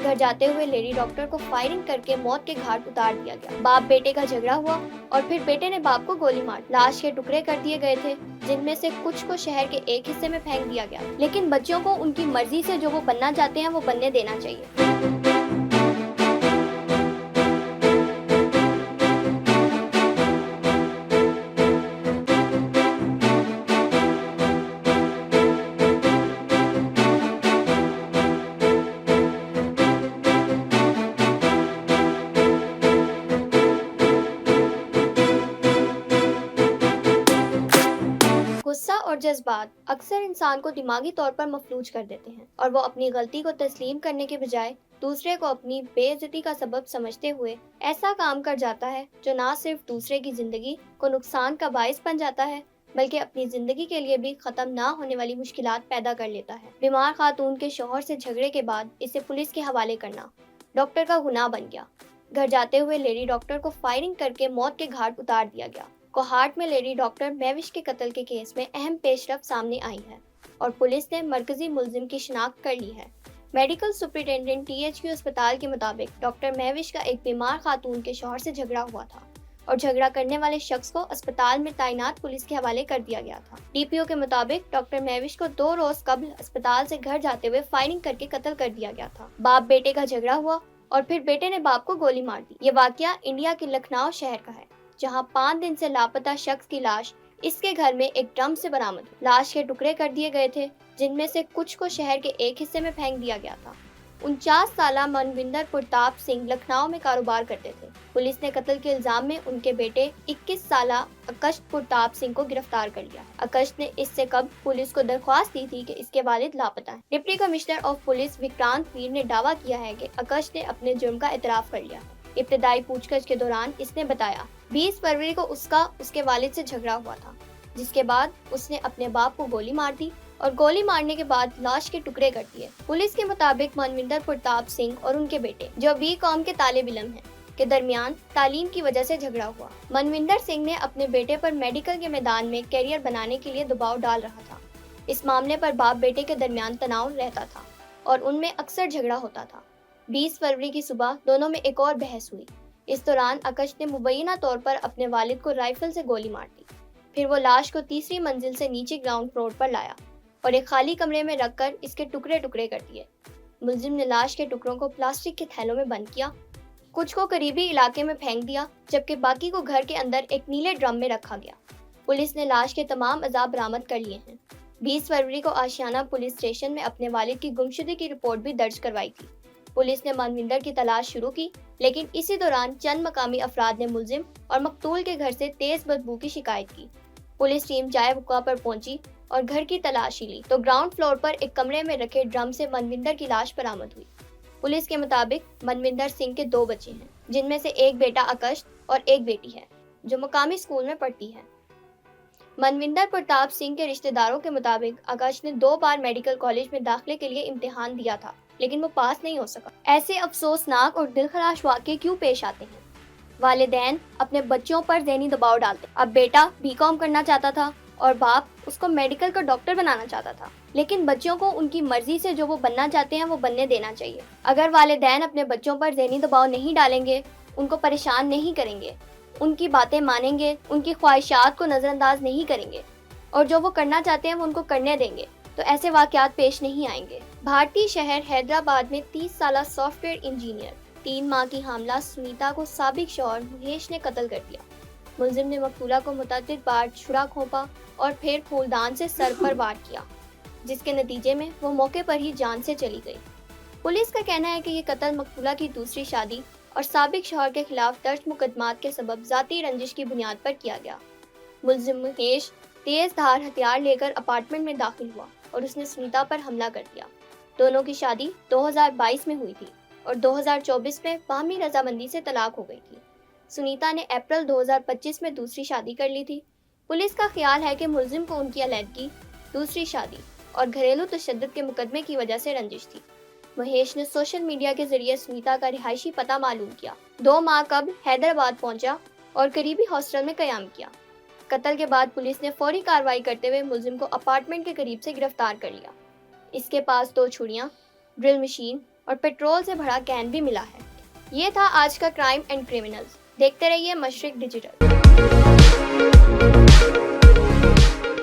घर जाते हुए लेडी डॉक्टर को फायरिंग करके मौत के घाट उतार दिया गया। बाप बेटे का झगड़ा हुआ और फिर बेटे ने बाप को गोली मार लाश के टुकड़े कर दिए गए थे, जिनमें से कुछ को शहर के एक हिस्से में फेंक दिया गया, लेकिन बच्चों को उनकी मर्जी से जो वो बनना चाहते हैं वो बनने देना चाहिए। गुस्सा और जज्बात अक्सर इंसान को दिमागी तौर पर मफलूज कर देते हैं और वो अपनी गलती को तस्लीम करने के बजाय दूसरे को अपनी बेइज्जती का सबब समझते हुए ऐसा काम कर जाता है जो ना सिर्फ दूसरे की जिंदगी को नुकसान का बायस बन जाता है, बल्कि अपनी जिंदगी के लिए भी खत्म ना होने वाली मुश्किलात पैदा कर लेता है। बीमार खातून के शौहर से झगड़े के बाद इसे पुलिस के हवाले करना डॉक्टर का गुनाह बन गया। घर जाते हुए लेडी डॉक्टर को फायरिंग करके मौत के घाट उतार दिया गया। कोहाट में लेडी डॉक्टर महविश के कत्ल के केस में अहम पेशरफ सामने आई है और पुलिस ने मरकजी मुलजिम की शिनाख्त कर ली है। मेडिकल सुपरिटेंडेंट THQ अस्पताल के मुताबिक डॉक्टर महविश का एक बीमार खातून के शौहर से झगड़ा हुआ था और झगड़ा करने वाले शख्स को अस्पताल में तैनात पुलिस के हवाले कर दिया गया था। DPO के मुताबिक डॉक्टर महविश को 2 रोज कबल अस्पताल से घर जाते हुए फायरिंग करके कत्ल कर दिया गया था। बाप बेटे का झगड़ा हुआ और फिर बेटे ने बाप को गोली मार दी। ये वाकया इंडिया के लखनऊ शहर का है, जहां 5 दिन से लापता शख्स की लाश इसके घर में एक ड्रम से बरामद हुई। लाश के टुकड़े कर दिए गए थे, जिनमें से कुछ को शहर के एक हिस्से में फेंक दिया गया था। 49 साला मनविंदर प्रताप सिंह लखनऊ में कारोबार करते थे। पुलिस ने कत्ल के इल्जाम में उनके बेटे 21 साला अकश प्रताप सिंह को गिरफ्तार कर लिया। अकश ने इससे कबल पुलिस को दरख्वास्त दी थी कि इसके वालिद लापता है। Deputy commissioner of police Vikrant Veer ने दावा किया है कि अकश ने अपने जुर्म का इतराफ कर लिया। इब्तदाई पूछताछ के दौरान इसने बताया 20 फरवरी को उसके वालिद से झगड़ा हुआ था, जिसके बाद उसने अपने बाप को गोली मार दी और गोली मारने के बाद लाश के टुकड़े कर दिए। पुलिस के मुताबिक मनविंदर प्रताप सिंह और उनके बेटे, जो BCom के तालिब इल्म हैं, के दरमियान तालीम की वजह से झगड़ा हुआ। मनविंदर सिंह ने अपने बेटे पर मेडिकल के मैदान में कैरियर बनाने के लिए दबाव डाल रहा था। इस मामले पर बाप बेटे के दरमियान तनाव रहता था और उनमें अक्सर झगड़ा होता था। 20 फरवरी की सुबह दोनों में एक और बहस हुई। इस दौरान अकश ने मुबैना तौर पर अपने वालिद को राइफल से गोली मार दी। फिर वो लाश को तीसरी मंजिल से नीचे ग्राउंड फ्लोर पर लाया और एक खाली कमरे में रखकर इसके टुकड़े टुकड़े कर दिए। मुलजिम ने लाश के टुकड़ों को प्लास्टिक के थैलों में बंद किया, कुछ को करीबी इलाके में फेंक दिया, जबकि बाकी को घर के अंदर एक नीले ड्रम में रखा गया। पुलिस ने लाश के तमाम अज़ाब बरामद कर लिए हैं। 20 फरवरी को आशियाना पुलिस स्टेशन में अपने वालिद की गुमशुदगी की रिपोर्ट भी दर्ज करवाई थी। पुलिस ने मनविंदर की तलाश शुरू की, लेकिन इसी दौरान चंद मकामी अफराद ने मुलजिम और मकतूल के घर से तेज बदबू की शिकायत की। पुलिस टीम जाए वक़्वा पर पहुंची और घर की तलाशी ली तो ग्राउंड फ्लोर पर एक कमरे में रखे ड्रम से मनविंदर की लाश बरामद हुई। पुलिस के मुताबिक मनविंदर सिंह के 2 बच्चे हैं, जिनमें से एक बेटा आकाश और एक बेटी है, जो मकामी स्कूल में पढ़ती है। मनविंदर प्रताप सिंह के रिश्तेदारों के मुताबिक आकाश ने 2 बार मेडिकल कॉलेज में दाखिले के लिए इम्तिहान दिया था, लेकिन वो पास नहीं हो सका। ऐसे अफसोसनाक और दिलखराश वाक़े क्यों पेश आते हैं? वालिदैन अपने बच्चों पर ज़हनी दबाव डालते। अब बेटा BCom करना चाहता था और बाप उसको मेडिकल का डॉक्टर बनाना चाहता था, लेकिन बच्चों को उनकी मर्जी से जो वो बनना चाहते हैं वो बनने देना चाहिए। अगर वालिदैन अपने बच्चों पर ज़हनी दबाव नहीं डालेंगे, उनको परेशान नहीं करेंगे, उनकी बातें मानेंगे, उनकी ख्वाहिशात को नज़रअंदाज नहीं करेंगे और जो वो करना चाहते हैं वो उनको करने देंगे, तो ऐसे वाक़यात पेश नहीं आएंगे। भारतीय शहर हैदराबाद में 30 साला सॉफ्टवेयर इंजीनियर 3 माह की हामला सुनीता को साबिक शौहर महेश ने कत्ल कर दिया। मुलजिम ने मकतूला को मुतअद्दिद बार छुरा खोपा और फिर फूलदान से सर पर वार किया, जिसके नतीजे में वो मौके पर ही जान से चली गई। पुलिस का कहना है कि ये कत्ल मकतूला की दूसरी शादी और साबिक शौहर के खिलाफ दर्ज मुकदमात के सबब ज़ाती रंजिश की बुनियाद पर किया गया। मुलजिम महेश तेज धार हथियार लेकर अपार्टमेंट में दाखिल हुआ और उसने सुनीता पर हमला कर दिया। दोनों की शादी 2022 में हुई थी और 2024 में बाहमी रजामंदी से तलाक हो गई थी। सुनीता ने अप्रैल 2025 में दूसरी शादी कर ली थी। पुलिस का ख्याल है कि मुलजिम को उनकी अलहदगी, दूसरी शादी और घरेलू तशद्दुद के मुकदमे की वजह से रंजिश थी। महेश ने सोशल मीडिया के जरिए सुनीता का रिहायशी पता मालूम किया, 2 माह कबल हैदराबाद पहुंचा और करीबी हॉस्टल में क़याम किया। कत्ल के बाद पुलिस ने फौरी कार्रवाई करते हुए मुलजिम को अपार्टमेंट के करीब से गिरफ्तार कर लिया। इसके पास 2 छुरियां, ड्रिल मशीन, اور پیٹرول سے بھرا کین بھی ملا ہے۔ یہ تھا آج کا کرائم اینڈ کرمنلز۔ دیکھتے رہیے مشرق ڈیجیٹل۔